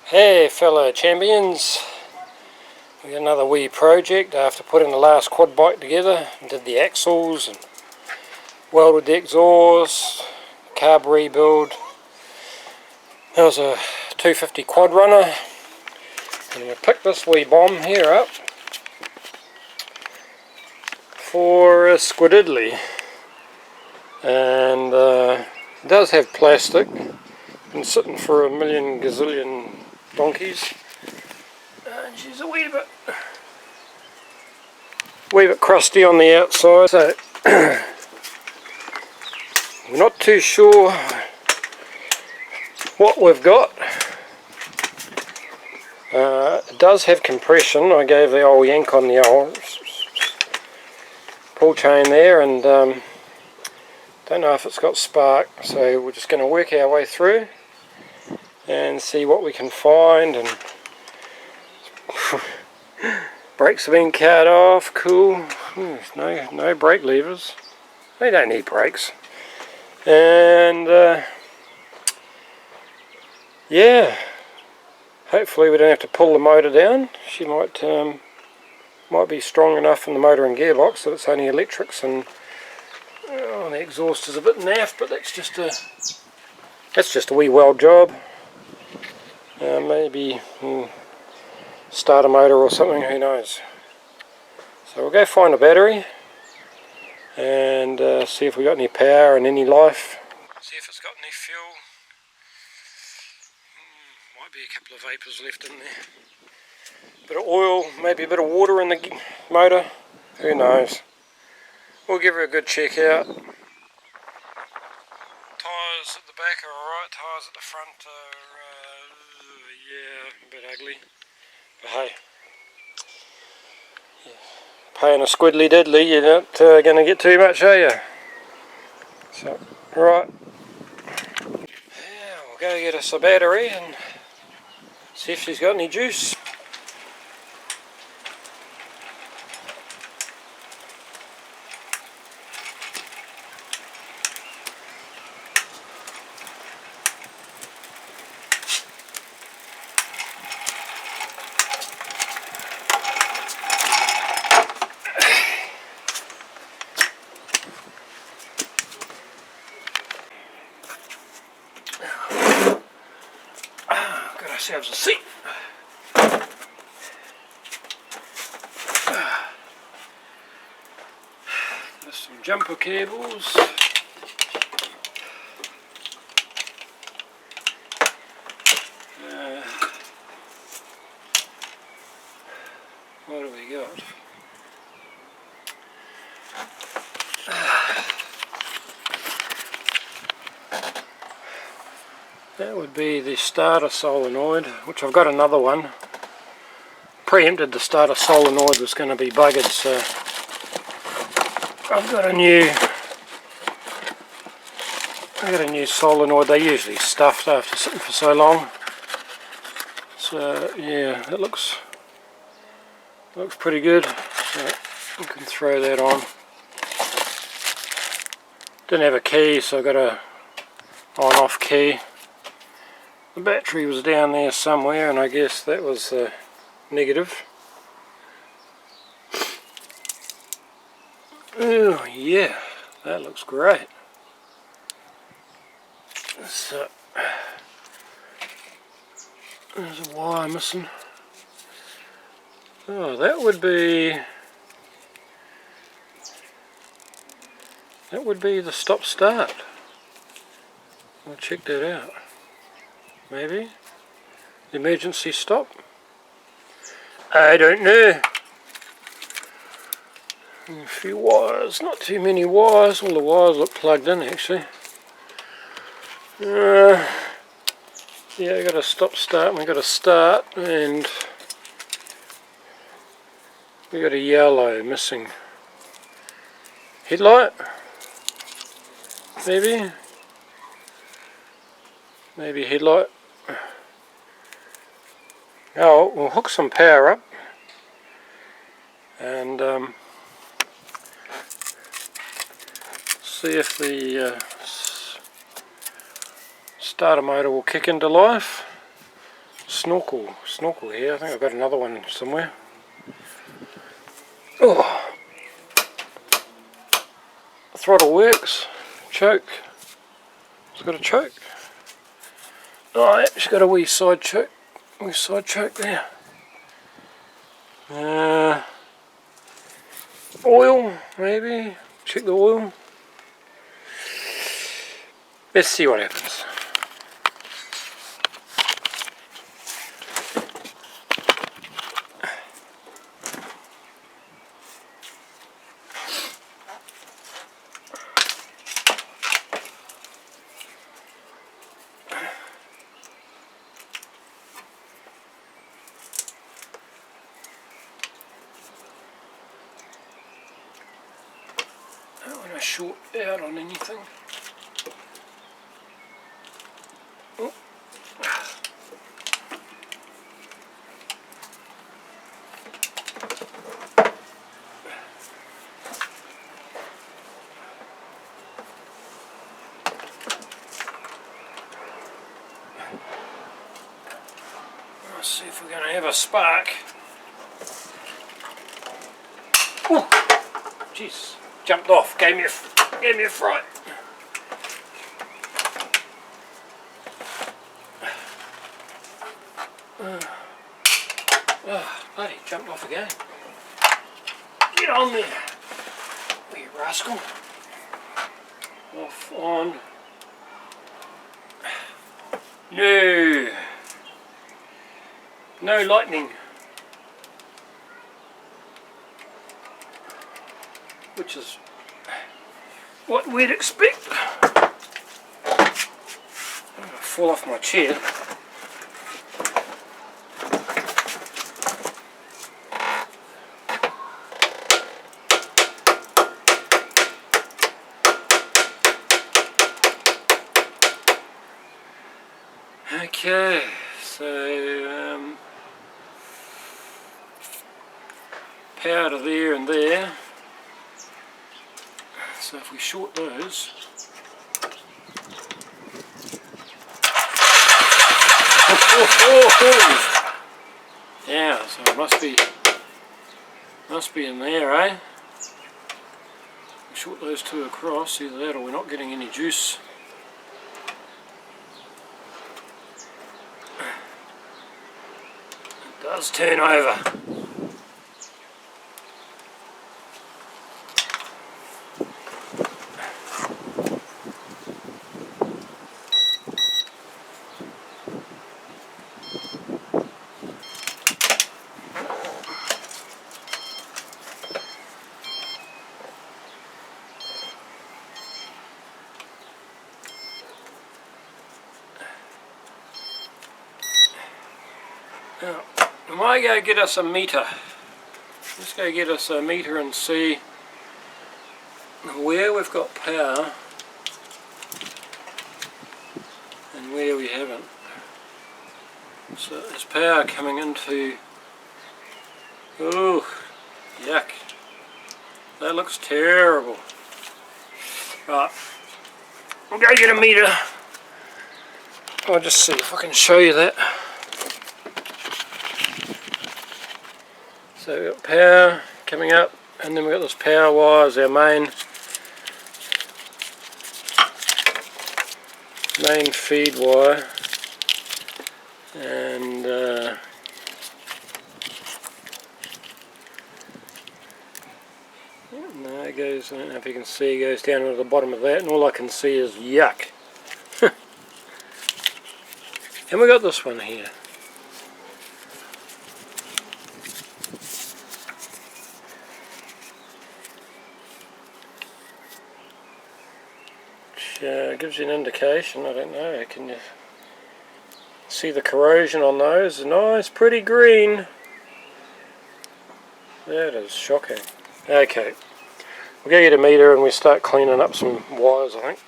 Hey fellow champions, we got another wee project after putting the last quad bike together. Did the axles and welded the exhaust, carb rebuild. That was a 250 quad runner, and we picked this wee bomb here up for a squididdly, and it does have plastic. Been sitting for a million gazillion donkeys. And she's a wee bit crusty on the outside, so we're not too sure what we've got. It does have compression. I gave the old yank on the old pull chain there, and don't know if it's got spark, so we're just going to work our way through and see what we can find. And brakes have been cut off, cool. No brake levers. They don't need brakes. And yeah, hopefully we don't have to pull the motor down. She might be strong enough in the motor and gearbox that it's only electrics, and the exhaust is a bit naff, but that's just a wee weld job. Maybe start a motor or something, who knows. So we'll go find a battery and see if we got any power and any life. See if it's got any fuel. Might be a couple of vapours left in there. Bit of oil, maybe a bit of water in the motor, who knows. We'll give her a good check out. Tyres at the back are alright, tyres at the front are yeah, a bit ugly. But hey, paying a squiddly diddly, you're not going to get too much, are you? So, right. Yeah, we'll go get us a battery and see if she's got any juice. Got ourselves a seat. There's some jumper cables. What do we got? That would be the starter solenoid, which I've got another one. Preempted the starter solenoid was going to be buggered, so I've got a new solenoid. They're usually stuffed after sitting for so long. So yeah, it looks pretty good. So we can throw that on. Didn't have a key, so I got a on-off key. The battery was down there somewhere, and I guess that was negative. Oh yeah, that looks great. So there's a wire missing. Oh, that would be the stop start. I'll check that out. Maybe the emergency stop. I don't know. A few wires, not too many wires. All the wires look plugged in actually. Yeah, I got a stop start. We got a start, and we got a yellow missing headlight. Maybe headlight. Oh, we'll hook some power up and see if the starter motor will kick into life. snorkel here. I think I've got another one somewhere. Oh, throttle works. Choke. It's got a choke. Oh, it's got a wee side choke. Wee side choke there. Oil, maybe. Check the oil. Let's see what happens. I don't want to short out on anything. Oh. Let's see if we're going to have a spark. Oh, jeez, jumped off, gave me a fright. Oh, bloody, jumped off again. Get on there, wee rascal. Off on. No lightning. Which is what we'd expect. I'm going to fall off my chair. Okay, so power to there and there. So if we short those, yeah, so it must be in there, eh? We short those two across, either that or we're not getting any juice. It does turn over. Now, I might go get us a meter. Let's go get us a meter and see where we've got power and where we haven't. So there's power coming into... Oh, yuck. That looks terrible. Right, I'll go get a meter. I'll just see if I can show you that. So we've got power coming up, and then we've got this power wire as our main feed wire, and no, it goes, I don't know if you can see, it goes down to the bottom of that, and all I can see is yuck. And we got this one here. Gives you an indication. I don't know, can you see the corrosion on those? Nice, pretty green. That is shocking. Okay, we'll go get a meter and we start cleaning up some wires, I think.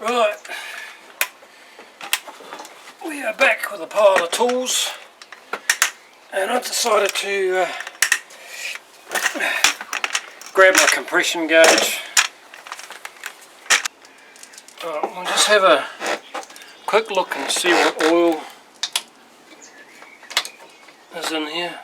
Right, we are back with a pile of tools. And I decided to grab my compression gauge. We'll just have a quick look and see what oil is in here.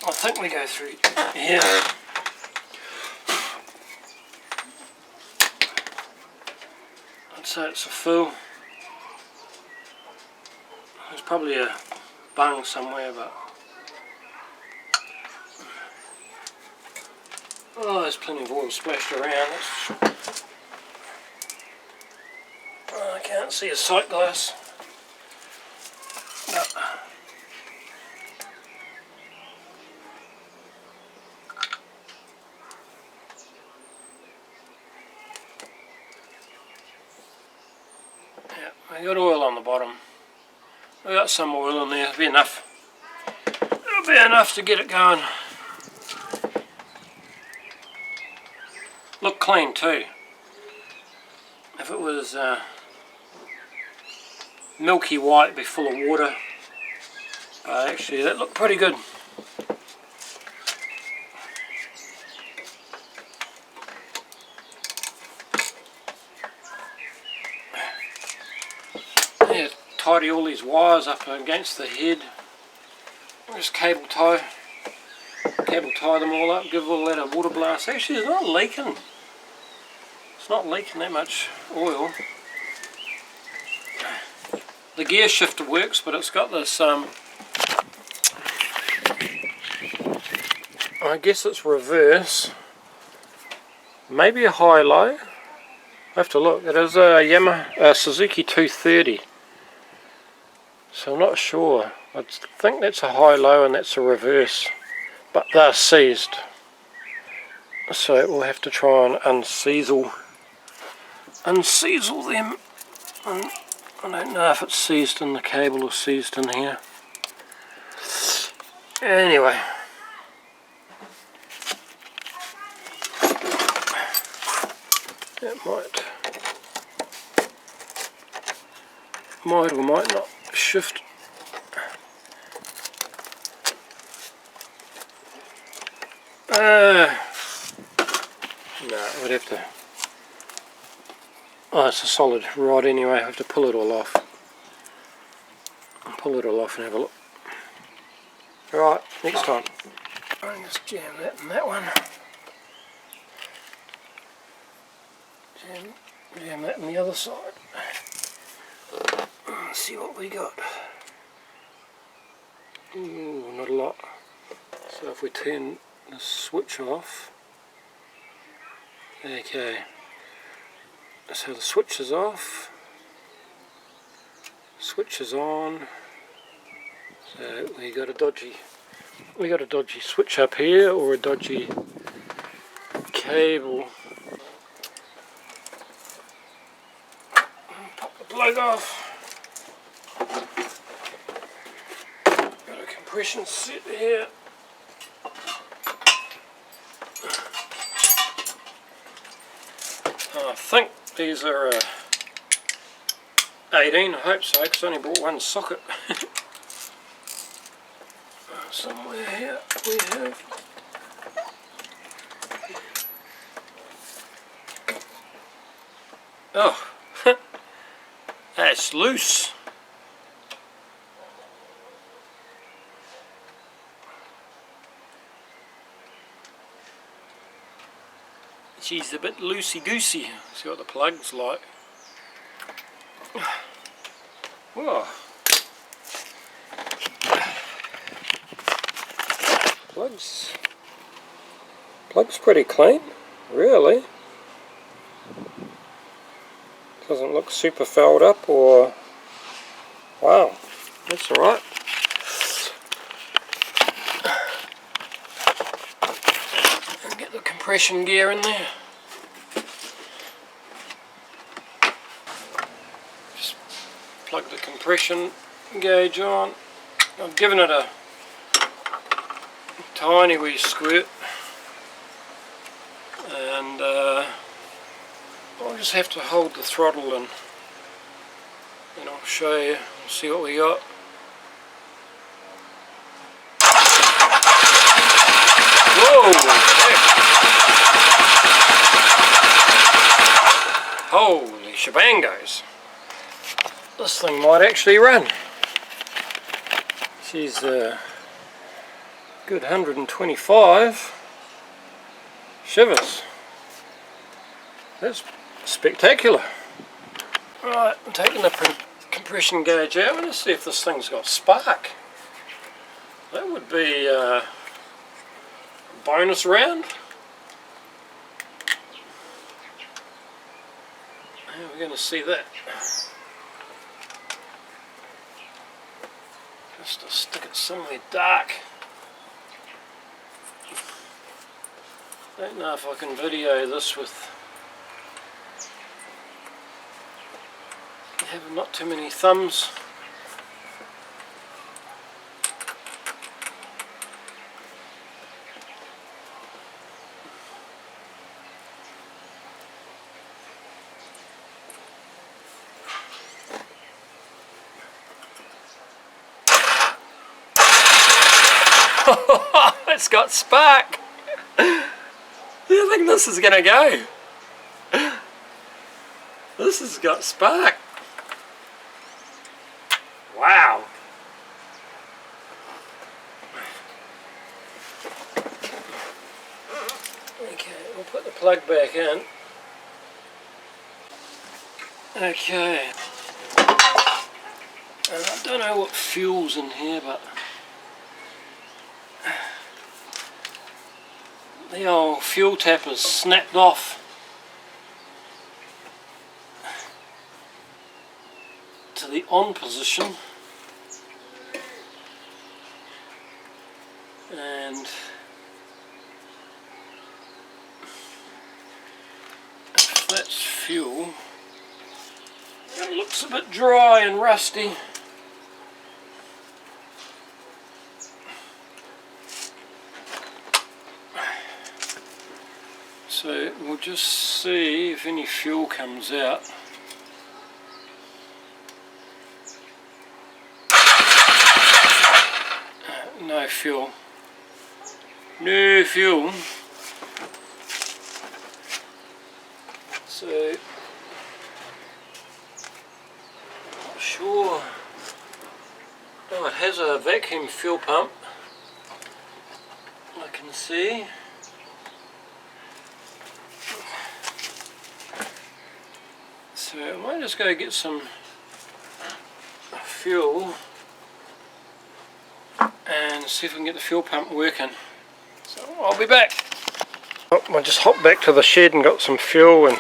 I think we go through here. I'd say it's a fill. There's probably a bung somewhere, but oh, there's plenty of oil splashed around. Oh, I can't see a sight glass. No. Yeah, we got oil on the bottom. We got some oil in there. It'll be enough. It'll be enough to get it going. Look clean too. If it was milky white, it'd be full of water. Actually, that looked pretty good. Yeah, tidy all these wires up against the head. Just cable tie them all up, give all that a water blast. Actually, it's not leaking. It's not leaking that much oil. The gear shifter works, but it's got this, I guess it's reverse. Maybe a high-low. I have to look. It is a Suzuki 230. So I'm not sure. I think that's a high-low and that's a reverse. But they're seized. So we'll have to try and unseizle them. And I don't know if it's seized in the cable or seized in here. Anyway. It might or might not shift. No, we'd have to. Oh, it's a solid rod anyway. I have to pull it all off. Pull it all off and have a look. Right, next time. I'll just jam that in that one. Jam that on the other side. Let's see what we got. Ooh, not a lot. So if we turn the switch off. Okay. So the switch is off. Switch is on. So we got a dodgy switch up here, or a dodgy cable. Pop the plug off. Got a compression set here. I think these are 18, I hope so, because I only bought one socket. Somewhere here we have. Oh, that's loose. She's a bit loosey-goosey. See what the plug's like. Whoa. Plug's pretty clean, really. Doesn't look super fouled up or... Wow, that's alright. And get the compression gear in there. Just plug the compression gauge on. I've given it a tiny wee squirt, and I'll just have to hold the throttle and I'll show you, see what we got. Holy shebangos. This thing might actually run. She's a good 125. Shivers. That's spectacular. Right, I'm taking the compression gauge out. Let's see if this thing's got spark. That would be a bonus round. How are we going to see that? Just to stick it somewhere dark. Don't know if I can video this with having not too many thumbs. It's got spark. Where do you think this is gonna go? This has got spark. Wow. Okay, we'll put the plug back in. Okay. And I don't know what fuel's in here, but the old fuel tap is snapped off. To the on position. And if that's fuel, it looks a bit dry and rusty. So we'll just see if any fuel comes out. No fuel. No fuel. So not sure. Oh, it has a vacuum fuel pump. I can see. So I might just go get some fuel and see if we can get the fuel pump working. So I'll be back. Oh, I just hopped back to the shed and got some fuel, and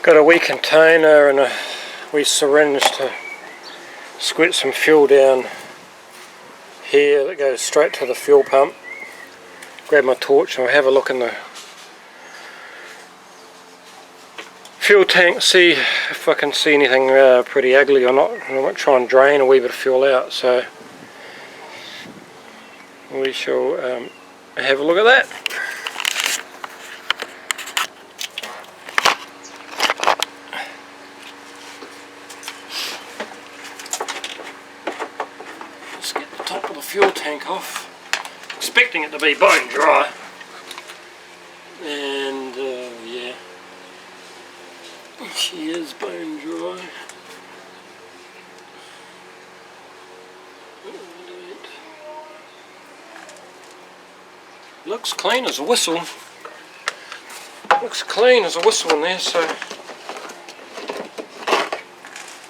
got a wee container and a wee syringe to squirt some fuel down here that goes straight to the fuel pump. Grab my torch and I'll have a look in the fuel tank, see if I can see anything pretty ugly or not. I might try and drain a wee bit of fuel out, so we shall have a look at that. Let's get the top of the fuel tank off. Expecting it to be bone dry, and yeah, she is bone dry. Looks clean as a whistle. Looks clean as a whistle in there, so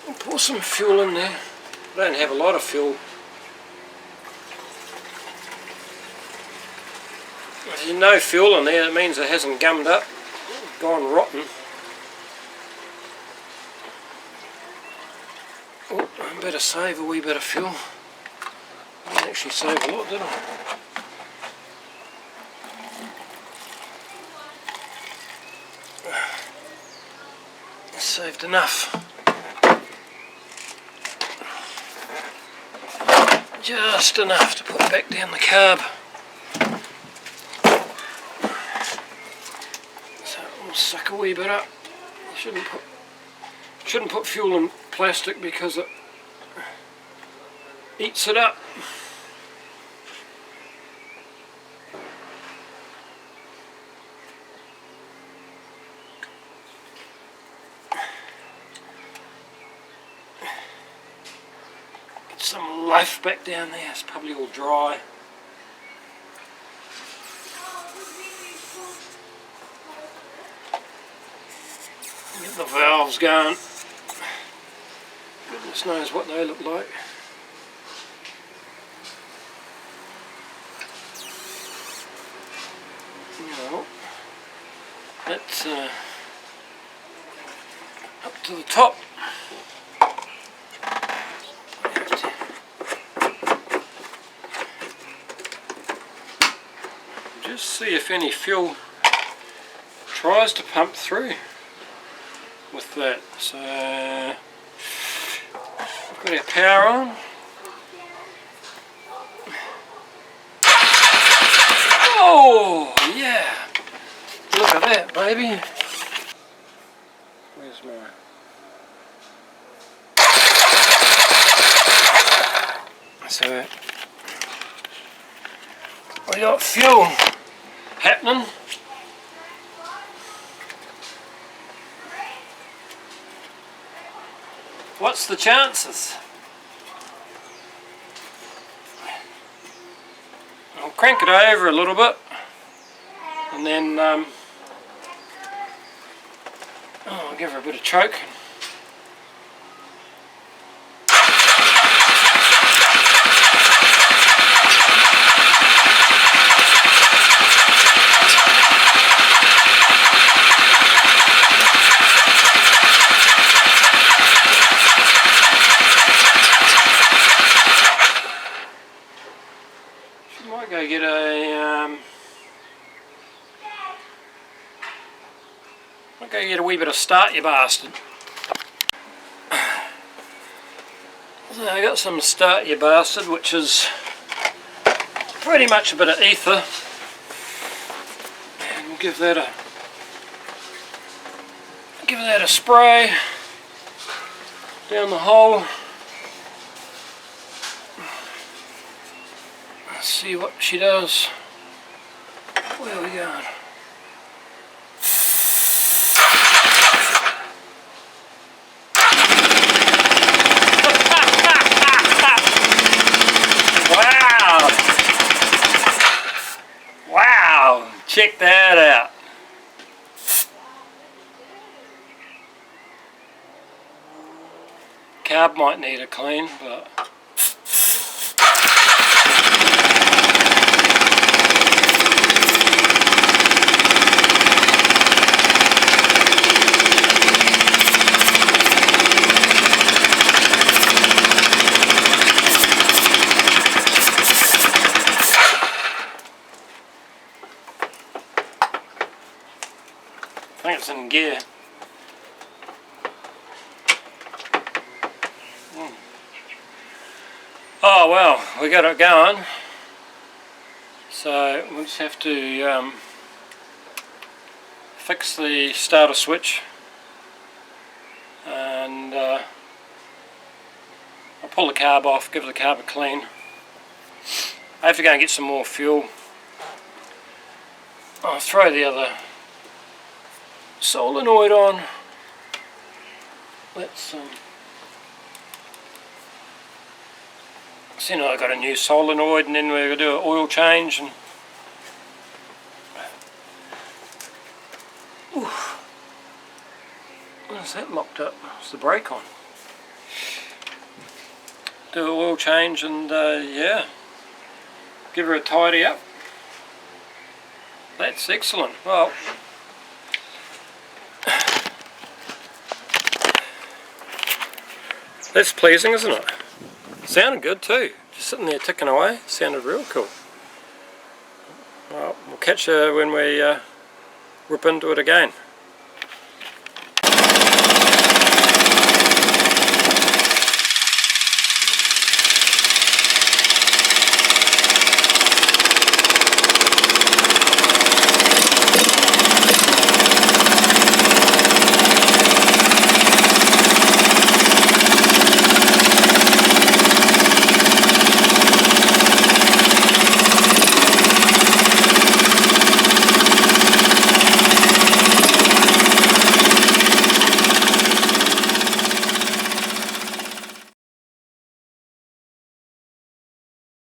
I'll pour some fuel in there. I don't have a lot of fuel. If there's no fuel in there, it means it hasn't gummed up, gone rotten. Oh, I better save a wee bit of fuel. I didn't actually save a lot, did I? Saved enough. Just enough to put back down the carb. So we'll suck a wee bit up. Shouldn't put fuel in plastic because it eats it up. some life back down there. It's probably all dry. Get the valves going. Goodness knows what they look like. Well, that's up to the top. Just see if any fuel tries to pump through with that. So we've got our power on. Oh yeah! Look at that, baby. Where's my... So we got fuel happening. What's the chances? I'll crank it over a little bit and then I'll give her a bit of choke. Might go get a wee bit of start, you bastard. So I got some start, you bastard, which is pretty much a bit of ether, and we'll give that a spray down the hole. Let's see what she does. Where are we going? Wow! Wow! Check that out. Carb might need a clean, but I think it's in gear. Oh well, we got it going. So we'll just have to fix the starter switch, and I'll pull the carb off, give the carb a clean. I have to go and get some more fuel. I'll throw the other solenoid on. Let's so, you know, I got a new solenoid, and then we're going to do an oil change. And where's that locked up? It's the brake on. Do an oil change and yeah, give her a tidy up. That's excellent. Well, that's pleasing, isn't it? Sounded good too. Just sitting there ticking away. Sounded real cool. Well, we'll catch you when we rip into it again.